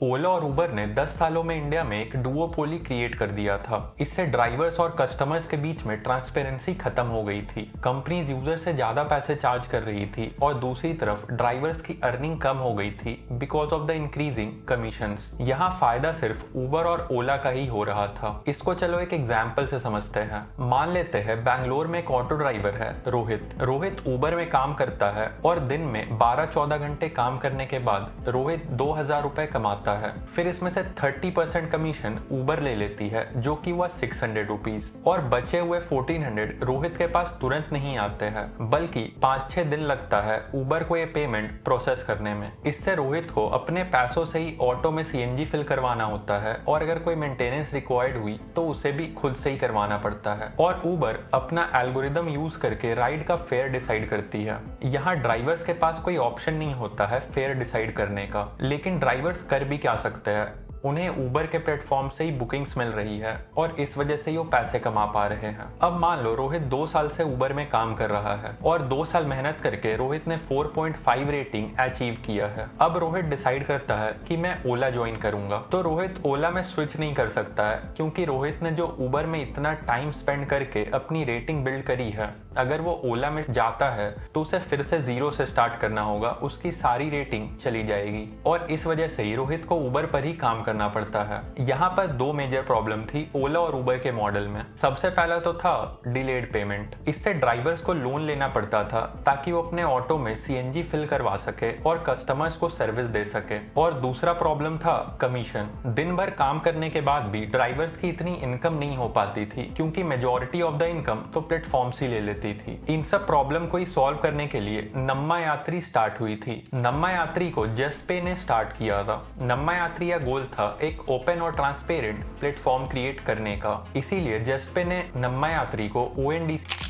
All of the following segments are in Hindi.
ओला और उबर ने 10 सालों में इंडिया में एक डुओपोली क्रिएट कर दिया था। इससे ड्राइवर्स और कस्टमर्स के बीच में ट्रांसपेरेंसी खत्म हो गई थी। कंपनीज यूजर से ज्यादा पैसे चार्ज कर रही थी और दूसरी तरफ ड्राइवर्स की अर्निंग कम हो गई थी because of the increasing commissions. यहाँ फायदा सिर्फ उबर और ओला का ही हो रहा था। इसको चलो एक एग्जाम्पल से समझते हैं। मान लेते हैं बैंगलोर में एक ऑटो ड्राइवर है रोहित उबर में काम करता है और दिन में 12-14 घंटे काम करने के बाद रोहित 2000 रुपए कमाता है। फिर इसमें से 30% कमीशन उबर ले लेती है जो कि हुआ 600 रुपीज और बचे हुए 1400 रोहित के पास तुरंत नहीं आते हैं बल्कि 5-6 दिन लगता है उबर को ये पेमेंट प्रोसेस करने में। इससे रोहित को अपने पैसों से ही ऑटो में सीएनजी फिल करवाना होता है और अगर कोई मेंटेनेंस रिक्वायर्ड हुई तो उसे भी खुद से ही करवाना पड़ता है और उबर अपना एल्गोरिदम यूज करके राइड का फेयर डिसाइड करती है। यहाँ ड्राइवर्स के पास कोई ऑप्शन नहीं होता है फेयर डिसाइड करने का, लेकिन ड्राइवर्स कर भी क्या सकते हैं। उन्हें उबर के प्लेटफॉर्म से ही बुकिंग्स मिल रही है और इस वजह से ही वो पैसे कमा पा रहे हैं। अब मान लो रोहित 2 साल से उबर में काम कर रहा है और 2 साल मेहनत करके रोहित ने 4.5 रेटिंग अचीव किया है। अब रोहित डिसाइड करता है कि मैं ओला ज्वाइन करूंगा, तो रोहित ओला में स्विच नहीं कर सकता है क्योंकि रोहित ने जो उबर में इतना टाइम स्पेंड करके अपनी रेटिंग बिल्ड करी है, अगर वो ओला में जाता है तो उसे फिर से 0 से स्टार्ट करना होगा, उसकी सारी रेटिंग चली जाएगी और इस वजह से ही रोहित को उबर पर ही काम करना पड़ता है। यहाँ पर 2 मेजर प्रॉब्लम थी ओला और उबर के मॉडल में। सबसे पहला तो था डिलेड पेमेंट। इससे ड्राइवर्स को लोन लेना पड़ता था ताकि वो अपने ऑटो में सीएनजी फिल करवा सके और कस्टमर्स को सर्विस दे सके। और दूसरा प्रॉब्लम था कमीशन। दिन भर काम करने के बाद भी ड्राइवर्स की इतनी इनकम नहीं हो पाती थी क्योंकि मेजॉरिटी ऑफ द इनकम तो प्लेटफॉर्म से ले लेती थी। इन सब प्रॉब्लम को ही सॉल्व करने के लिए नम्मा यात्री स्टार्ट हुई थी। नम्मा यात्री को जस्टपे ने स्टार्ट किया था। नम्मा यात्री का गोल था एक ओपन और ट्रांसपेरेंट प्लेटफॉर्म क्रिएट करने का। इसीलिए जस्टपे ने नम्मा यात्री को ओएनडीसी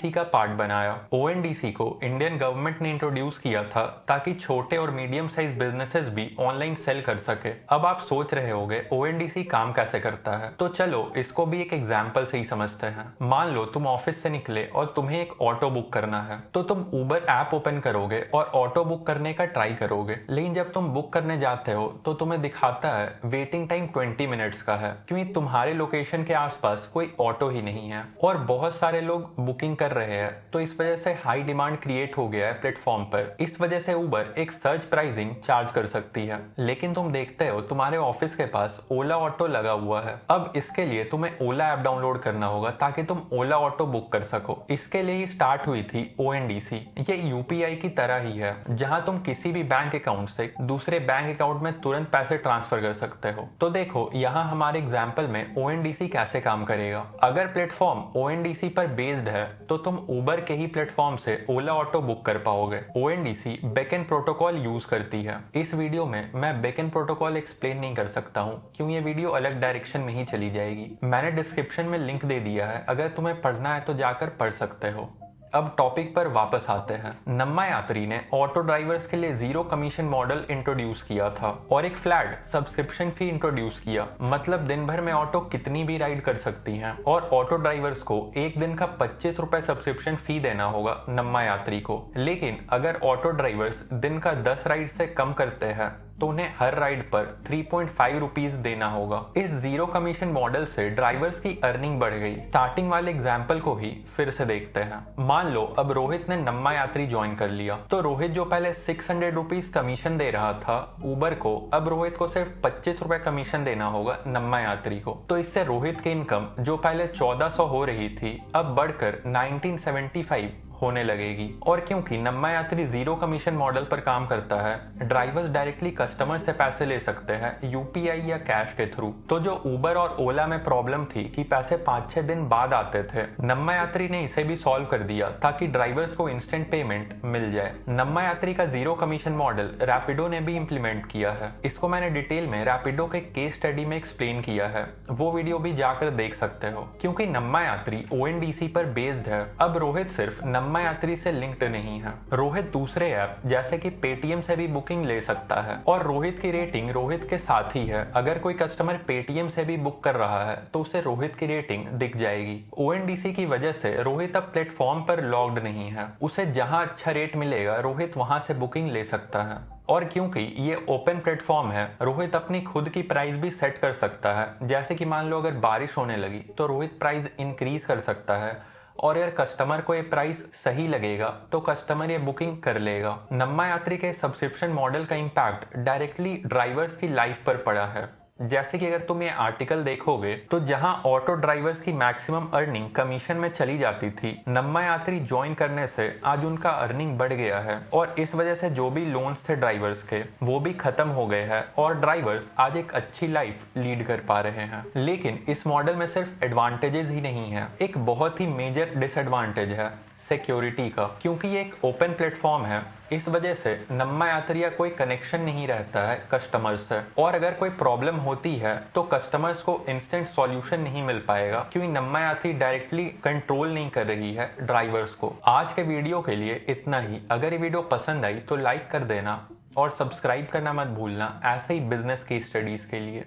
का पार्ट बनाया। ओएनडीसी को इंडियन गवर्नमेंट ने इंट्रोड्यूस किया था ताकि छोटे और मीडियम साइज बिजनेसेस भी ऑनलाइन सेल कर सके। अब आप सोच रहे होंगे ओएनडीसी काम कैसे करता है, तो चलो इसको भी एक एग्जांपल से ही समझते हैं। मान लो तुम ऑफिस से निकले और तुम्हें एक ऑटो बुक करना है, तो तुम उबर ऐप ओपन करोगे और ऑटो बुक करने का ट्राई करोगे। लेकिन जब तुम बुक करने जाते हो तो तुम्हें दिखाता है वेटिंग टाइम 20 मिनट्स का है क्योंकि तुम्हारे लोकेशन के आसपास कोई ऑटो ही नहीं है और बहुत सारे लोग बुकिंग कर रहे हैं, तो इस वजह से हाई डिमांड क्रिएट हो गया है प्लेटफॉर्म पर। इस वजह से उबर एक सर्च प्राइसिंग चार्ज कर सकती है। लेकिन तुम देखते हो तुम्हारे ऑफिस के पास ओला ऑटो लगा हुआ है। अब इसके लिए तुम्हें ओला ऐप डाउनलोड करना होगा ताकि तुम ओला ऑटो बुक कर सको। इसके लिए ही स्टार्ट हुई थी ओएनडीसी। ये यूपीआई की तरह ही है जहां तुम किसी भी बैंक अकाउंट से दूसरे बैंक अकाउंट में तुरंत पैसे ट्रांसफर कर सकते हो। तो देखो यहाँ हमारे एग्जाम्पल में ओएनडीसी कैसे काम करेगा। अगर प्लेटफॉर्म ओएनडीसी पर बेस्ड है तो तुम उबर के ही प्लेटफॉर्म से ओला ऑटो बुक कर पाओगे। ओएनडीसी बैकएंड प्रोटोकॉल यूज करती है। इस वीडियो में मैं बैकएंड प्रोटोकॉल एक्सप्लेन नहीं कर सकता हूँ क्योंकि ये वीडियो अलग डायरेक्शन में ही चली जाएगी। मैंने डिस्क्रिप्शन में लिंक दे दिया है, अगर तुम्हें पढ़ना है तो जाकर पढ़ सकते हो। अब टॉपिक पर वापस आते हैं। नम्मा यात्री ने ऑटो ड्राइवर्स के लिए 0 कमीशन मॉडल इंट्रोड्यूस किया था और एक फ्लैट सब्सक्रिप्शन फी इंट्रोड्यूस किया। मतलब दिन भर में ऑटो कितनी भी राइड कर सकती हैं और ऑटो ड्राइवर्स को एक दिन का 25 रुपए सब्सक्रिप्शन फी देना होगा नम्मा यात्री को। लेकिन अगर ऑटो ड्राइवर्स दिन का 10 राइड से कम करते हैं तो उन्हें हर राइड पर 3.5 रुपीज देना होगा। इस 0 कमीशन मॉडल से ड्राइवर्स की अर्निंग बढ़ गई। स्टार्टिंग वाले एग्जाम्पल को ही फिर से देखते हैं। मान लो अब रोहित ने नम्मा यात्री ज्वाइन कर लिया, तो रोहित जो पहले 600 रुपीज कमीशन दे रहा था उबर को, अब रोहित को सिर्फ 25 रुपए कमीशन देना होगा नम्मा यात्री को। तो इससे रोहित की इनकम जो पहले 1400 हो रही थी अब बढ़कर 1975 होने लगेगी। और क्योंकि नम्मा यात्री 0 कमीशन मॉडल पर काम करता है, ड्राइवर्स डायरेक्टली कस्टमर से पैसे ले सकते हैं यूपीआई या कैश के थ्रू। तो जो उबर और ओला में प्रॉब्लम थी कि पैसे 5-6 दिन बाद आते थे, नम्मा यात्री ने इसे भी सॉल्व कर दिया ताकि ड्राइवर्स को इंस्टेंट पेमेंट मिल जाए। नम्मा यात्री का 0 कमीशन मॉडल रैपिडो ने भी इंप्लीमेंट किया है। इसको मैंने डिटेल में रैपिडो के केस स्टडी में एक्सप्लेन किया है, वो वीडियो भी जाकर देख सकते हो। क्योंकि नम्मा यात्री ओएनडीसी पर बेस्ड है, अब रोहित सिर्फ नम्मा यात्री से लिंक्ड नहीं है। रोहित दूसरे ऐप जैसे कि पेटीएम से भी बुकिंग ले सकता है और रोहित की रेटिंग रोहित के साथ ही है। अगर कोई कस्टमर पेटीएम से भी बुक कर रहा है तो उसे रोहित की रेटिंग दिख जाएगी। ओएनडीसी की वजह से रोहित अब प्लेटफॉर्म पर लॉग्ड नहीं है। उसे जहां अच्छा रेट मिलेगा रोहित वहां से बुकिंग ले सकता है। और क्योंकि ये ओपन प्लेटफॉर्म है, रोहित अपनी खुद की प्राइस भी सेट कर सकता है। जैसे कि मान लो अगर बारिश होने लगी तो रोहित प्राइस इंक्रीज कर सकता है, और अगर कस्टमर को ये प्राइस सही लगेगा तो कस्टमर ये बुकिंग कर लेगा। नम्मा यात्री के सब्सक्रिप्शन मॉडल का इम्पैक्ट डायरेक्टली ड्राइवर्स की लाइफ पर पड़ा है। जैसे कि अगर तुम ये आर्टिकल देखोगे तो जहां ऑटो ड्राइवर्स की मैक्सिमम अर्निंग कमीशन में चली जाती थी, नम्मा यात्री ज्वाइन करने से आज उनका अर्निंग बढ़ गया है, और इस वजह से जो भी लोन्स थे ड्राइवर्स के वो भी खत्म हो गए हैं और ड्राइवर्स आज एक अच्छी लाइफ लीड कर पा रहे हैं। लेकिन इस मॉडल में सिर्फ एडवांटेजेस ही नहीं है, एक बहुत ही मेजर डिसएडवांटेज है सिक्योरिटी का। क्योंकि ये एक ओपन प्लेटफॉर्म है, इस वजह से नम्मा यात्री का कोई कनेक्शन नहीं रहता है कस्टमर्स से, और अगर कोई प्रॉब्लम होती है तो कस्टमर्स को इंस्टेंट सॉल्यूशन नहीं मिल पाएगा, क्योंकि नम्मा यात्री डायरेक्टली कंट्रोल नहीं कर रही है ड्राइवर्स को। आज के वीडियो के लिए इतना ही। अगर ये वीडियो पसंद आई तो लाइक कर देना और सब्सक्राइब करना मत भूलना ऐसे ही बिजनेस की स्टडीज के लिए।